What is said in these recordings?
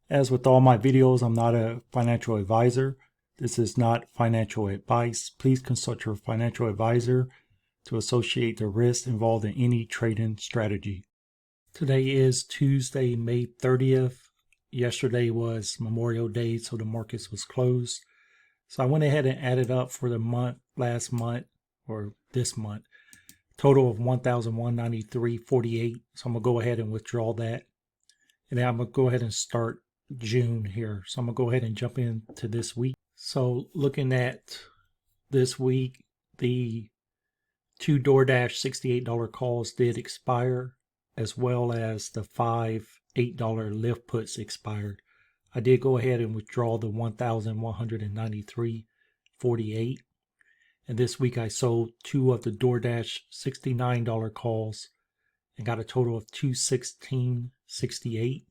As with all my videos, I'm not a financial advisor. This is not financial advice. Please consult your financial advisor to associate the risks involved in any trading strategy. Today is Tuesday, May 30th. Yesterday was Memorial Day, so the markets was closed. So I went ahead and added up for the month, last month, or this month, total of $1,193.48. So I'm going to go ahead and withdraw that. And then I'm going to go ahead and start June here. So I'm going to go ahead and jump into this week. So looking at this week, the two DoorDash $68 calls did expire, as well as the 5 $8 Lyft puts expired. I did go ahead and withdraw the $1,193.48. And this week I sold two of the DoorDash $69 calls and got a total of $216.68.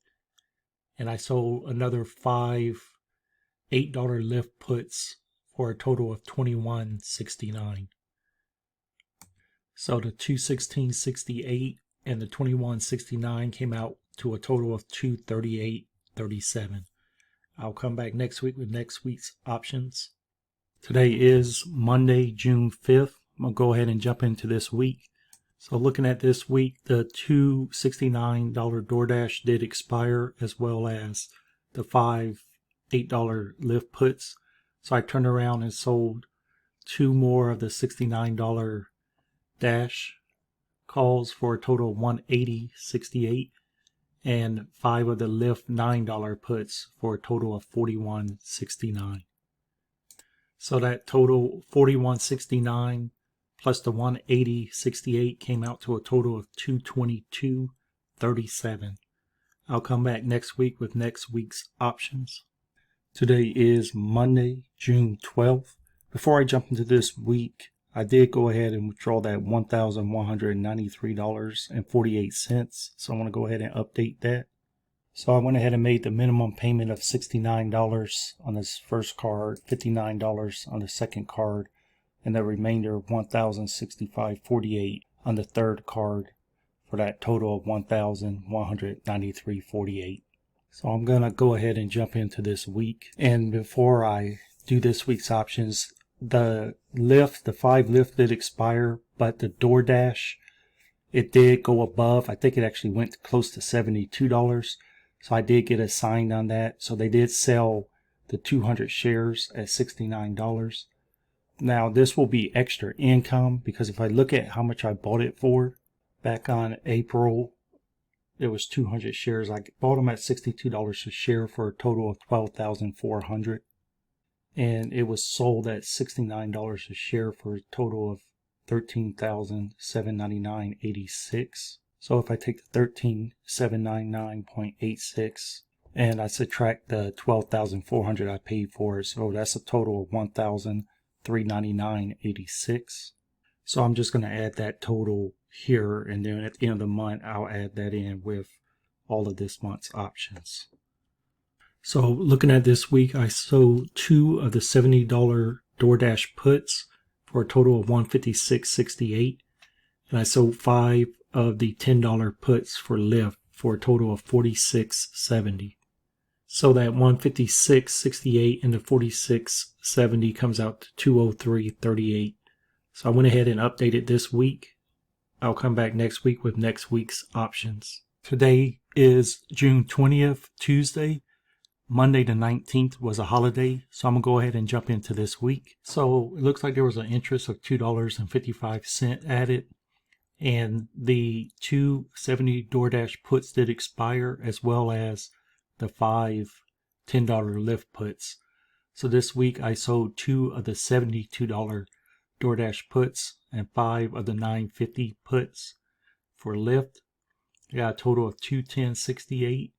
And I sold another 5 $8 Lyft puts for a total of $21.69. So the $216.68 and the $21.69 came out to a total of $238.37. I'll come back next week with next week's options. Today is Monday, June 5th. I'm going to go ahead and jump into this week. So looking at this week, the two $69 DoorDash did expire, as well as the 5 $8 Lyft puts. So I turned around and sold two more of the $69 Dash calls for a total of $180.68, and 5 of the Lyft $9 puts for a total of $41.69. So that total $41.69 plus the $180.68 came out to a total of $222.37. I'll come back next week with next week's options. Today is Monday, June 12th. Before I jump into this week, I did go ahead and withdraw that $1,193.48. So I want to go ahead and update that. So I went ahead and made the minimum payment of $69 on this first card, $59 on the second card, and the remainder of $1,065.48 on the third card, for that total of $1,193.48. So I'm going to go ahead and jump into this week. And before I do this week's options, the 5 Lyft did expire, but the DoorDash, it did go above. I think it actually went close to $72. So I did get assigned on that. So they did sell the 200 shares at $69. Now this will be extra income, because if I look at how much I bought it for, back on April, it was 200 shares. I bought them at $62 a share for a total of $12,400. And it was sold at $69 a share for a total of $13,799.86. So if I take the $13,799.86 and I subtract the $12,400 I paid for it, so that's a total of $1,399.86. So I'm just going to add that total here, and then at the end of the month I'll add that in with all of this month's options. So looking at this week, I sold two of the $70 DoorDash puts for a total of $156.68, and I sold 5 of the $10 puts for Lyft for a total of $46.70. So that $156.68 and the $46.70 comes out to $203.38. So I went ahead and updated this week. I'll come back next week with next week's options. Today is June 20th, Tuesday. Monday the 19th was a holiday, so I'm going to go ahead and jump into this week. So it looks like there was an interest of $2.55 added, and the 270 DoorDash puts did expire, as well as the 5 $10 Lyft puts. So this week I sold 2 of the $72 DoorDash puts and 5 of the $9.50 puts for Lyft. I got a total of $210.68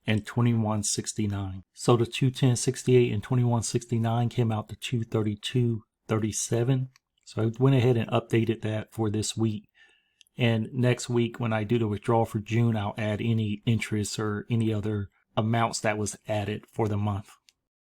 and $21.69. So the $210.68 and $21.69 came out to $232.37. So I went ahead and updated that for this week. And next week, when I do the withdrawal for June, I'll add any interest or any other amounts that was added for the month.